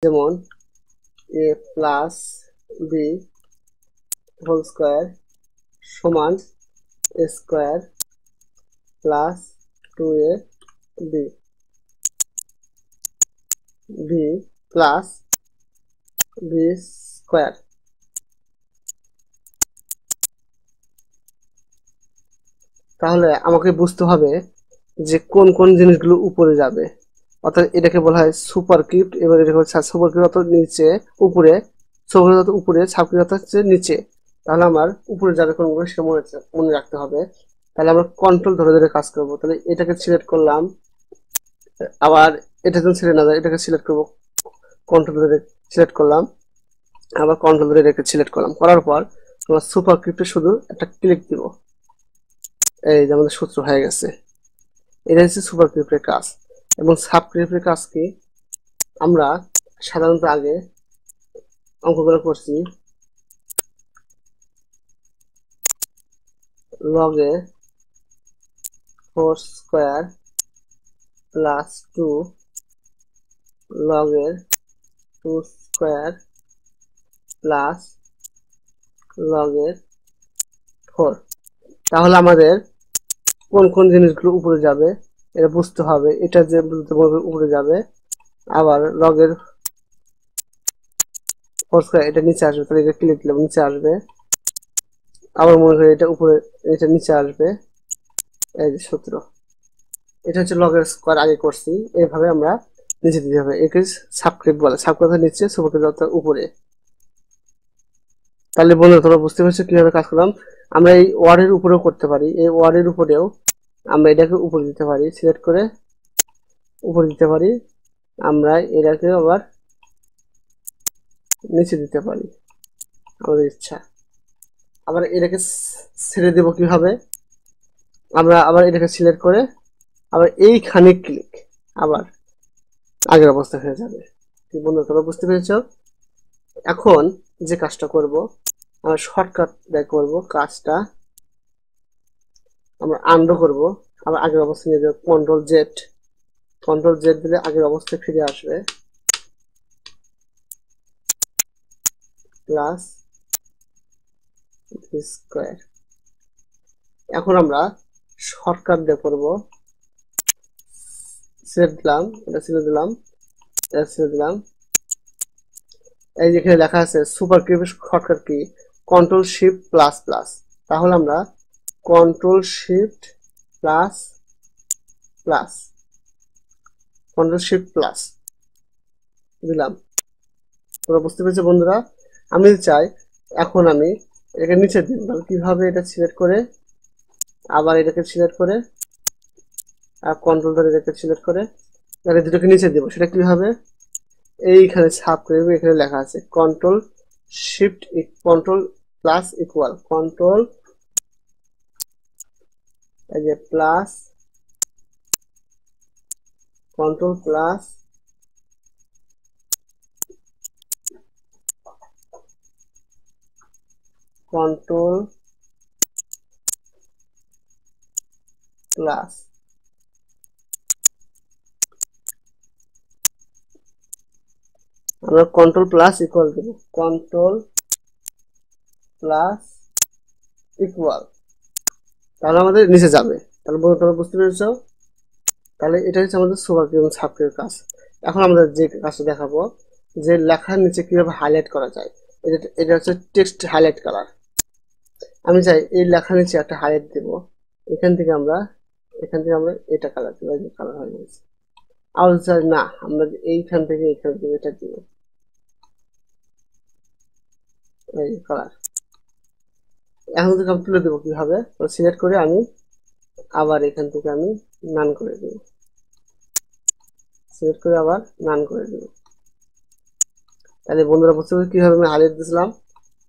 যেমন a plus B whole square সমান a square plus 2a B B plus B square. তাহলে আমাকে বুঝতে হবে যে কোন কোন জিনিসগুলো উপরে যাবে, অর্থাৎ এটাকে বলা হয় সুপারস্ক্রিপ্ট। এবার এটাকে সুপারস্ক্রিপ্ট অর্থাৎ নিচে উপরে, সুপারস্ক্রিপ্ট উপরে, সাবস্ক্রিপ্ট অর্থাৎ হচ্ছে নিচে। তাহলে আমার উপরে যাবে কোনগুলো সে মনে রাখতে হবে। তাহলে আমরা কন্ট্রোল ধরে ধরে কাজ করব। তাহলে এটাকে সিলেক্ট করলাম, আবার এটা যখন সিলেক্ট না যায় এটাকে সিলেক্ট করব, কন্ট্রোল ধরে সিলেক্ট করলাম, আবার কন্ট্রোল ধরে এটাকে সিলেক্ট করলাম। করার পর তোমার সুপারস্ক্রিপ্টে শুধু একটা ক্লিক দিব, এই যে আমাদের সূত্র হয়ে গেছে। এটা হচ্ছে সুপারস্ক্রিপ্টের কাজ। এবং সাবস্ক্রিপ্টের কাজ কি, আমরা সাধারণত আগে অঙ্কগুলো করছি লগে 4 স্কোয়ার প্লাস 2 লগের 2 স্কোয়ার প্লাস লগের 4। তাহলে আমাদের কোন কোন জিনিসগুলো উপরে যাবে এটা বুঝতে হবে। এটা যে উপরে যাবে, আবার লগের 4 স্কোয়ার এটা নিচে আসবে, তাহলে এটা ক্লিক দিলে নিচে আসবে। আবার মনে করি এটা উপরে, এটা নিচে আসবে। এই যে সূত্র, এটা হচ্ছে লগের স্কোয়ার আগে করছি, এইভাবে আমরা নিচে দিতে হবে। একে সাবস্ক্রিপ্ট বলে, সাবস্ক্রিপ্ট নিচে, সুপারস্ক্রিপ্ট উপরে। তাহলে বন্ধুরা তোমরা বুঝতে পারছো কিভাবে কাজ করলাম। আমরা এই ওয়ার্ডের উপরেও করতে পারি, এই ওয়ার্ডের উপরেও আমরা এটাকে উপরে দিতে পারি, সিলেক্ট করে উপরে দিতে পারি। আমরা এটাকে আবার নিচে দিতে পারি আমাদের ইচ্ছা। আবার এটাকে ছেড়ে দেব কিভাবে, আমরা আবার এটাকে সিলেক্ট করে আবার এইখানে ক্লিক, আবার আগের অবস্থা হয়ে যাবে। বন্ধুরা তোমরা বুঝতে পেরেছ। এখন যে কাজটা করব, আমরা শর্টকাট ব্যয় করব, কাজটা আমরা আন্ডু করব, আবার আগের অবস্থায় নিয়ে যাব। কন্ট্রোল জেড, কন্ট্রোল জেড দিলে আগের অবস্থায় ফিরে আসবে, প্লাস ভি স্কোয়ার। এখন আমরা শর্টকাট দিয়ে করব, সেভ দিলাম, এটা ছেড়ে দিলাম, এটা ছেড়ে দিলাম। এই যেখানে লেখা আছে superscript shortcut key, control shift plus plus. তাহলে আমরা control shift plus plus, control shift plus দিলাম। তোমরা বুঝতে পেরেছো বন্ধুরা। আমি চাই এখন আমি এটাকে নিচে দিই, তাহলে কিভাবে, এটা সিলেক্ট করে আবার এটাকে সিলেক্ট করে আর কন্ট্রোল ধরে এটাকে সিলেক্ট করে তাহলে দুটোকে নিচে দেবো। সেটা কিভাবে, এইখানে ছাপ করে এখানে লেখা আছে control shift control plus equal, control এই যে plus, control plus control plus, আমরা কন্ট্রোল প্লাস ইকুয়াল দেবো, কন্ট্রোল প্লাস ইকুয়াল। তাহলে আমাদের নিচে যাবে। তাহলে তোমরা বুঝতে পেরেছ। তাহলে এটা হচ্ছে আমাদের সুপারস্ক্রিপ্ট এবং সাবস্ক্রিপ্টের কাজ। এখন আমরা যে কাজটা দেখাবো, যে লেখার নিচে কিভাবে হাইলাইট করা যায়। এটা হচ্ছে টেক্সট হাইলাইট কালার। আমি চাই এই লেখার নিচে একটা হাইলাইট দেব, এখান থেকে আমরা এটা কালার দেবো, এই যে কালার হয়ে গেছে। আর চাই না, আমরা এইখান থেকে এইখান থেকে এটা দিব, এই কালার। এখন থেকে আমি তুলে দেবো কিভাবে, সিলেক্ট করে আমি আবার এখান থেকে আমি নান করে দেব, সিলেক্ট করে আবার নান করে দেব। তাহলে বন্ধুরা বুঝতে পারছি কিভাবে আমি হাইলাইট দিয়েছিলাম।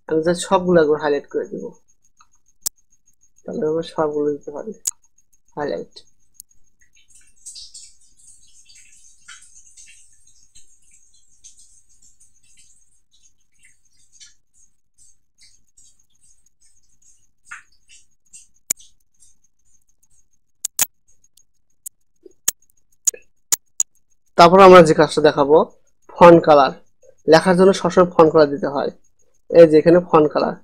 আমি চাই সবগুলো একবার হাইলাইট করে দিব, তাহলে আমরা সবগুলো দিতে পারি হাইলাইট। তারপর আমরা যে কাজটা দেখাবো, ফন্ট কালার, লেখার জন্য সবসময় ফন্ট কালার দিতে হয়। এই যে এখানে ফন্ট কালার,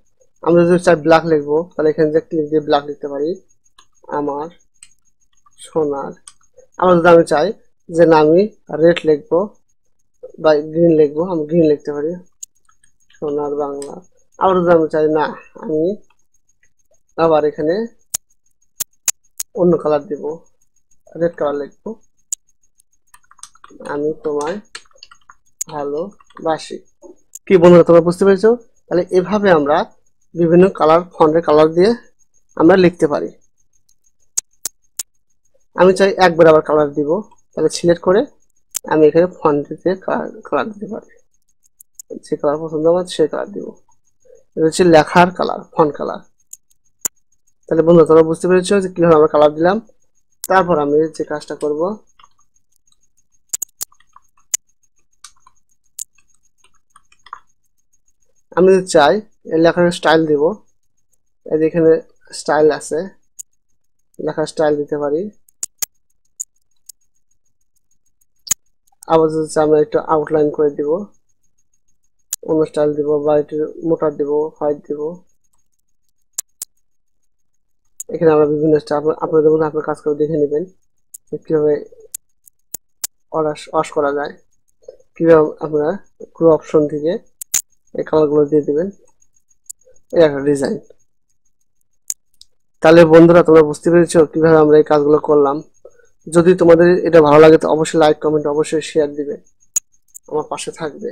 আমরা যদি চাই ব্ল্যাক লিখবো তাহলে এখানে যে ক্লিক দিয়ে ব্ল্যাক লিখতে পারি, আমার সোনার। আবার যদি আমি চাই যে না আমি রেড লিখবো বা গ্রিন লিখবো, আমি গ্রিন লিখতে পারি, সোনার বাংলা। আবার যদি আমি চাই না আমি আবার এখানে অন্য কালার দিব, রেড কালার লিখবো, আমি তোমায় ভালোবাসি। কি বন্ধুরা তোমরা বুঝতে পেরেছো? তাহলে এভাবে আমরা বিভিন্ন কালার, ফন্টের কালার দিয়ে আমরা লিখতে পারি। আমি চাই একবার আবার কালার দিব, তাহলে সিলেক্ট করে আমি এখানে ফন্ট দিয়ে কালার দিতে পারি, যে কালার পছন্দ আমার সেই কালার দিব। এটা হচ্ছে লেখার কালার, ফন্ট কালার। তাহলে বন্ধুরা তোমরা বুঝতে পেরেছো যে কিভাবে আমরা কালার দিলাম। তারপর আমি যে কাজটা করব, আমি যদি চাই লেখার স্টাইল দিব, এই যে এখানে স্টাইল আছে, লেখার স্টাইল দিতে পারি। আবার যদি চাই আমরা একটু আউটলাইন করে দিব, অন্য স্টাইল দিব, বা একটু মোটা দিব, হোয়াইট দিব। এখানে আমরা বিভিন্ন স্টাইল আপনাদের মধ্যে আপনার কাজ করে দেখে নেবেন কিভাবে ওয়াশ করা যায়, কিভাবে আপনারা পুরো অপশন থেকে এই কালারগুলো দিয়ে দিবেন। এই একটা ডিজাইন। তাহলে বন্ধুরা তোমরা বুঝতে পেরেছো কিভাবে আমরা এই কাজগুলো করলাম। যদি তোমাদের এটা ভালো লাগে তো অবশ্যই লাইক, কমেন্ট, অবশ্যই শেয়ার দিবে, আমার পাশে থাকবে।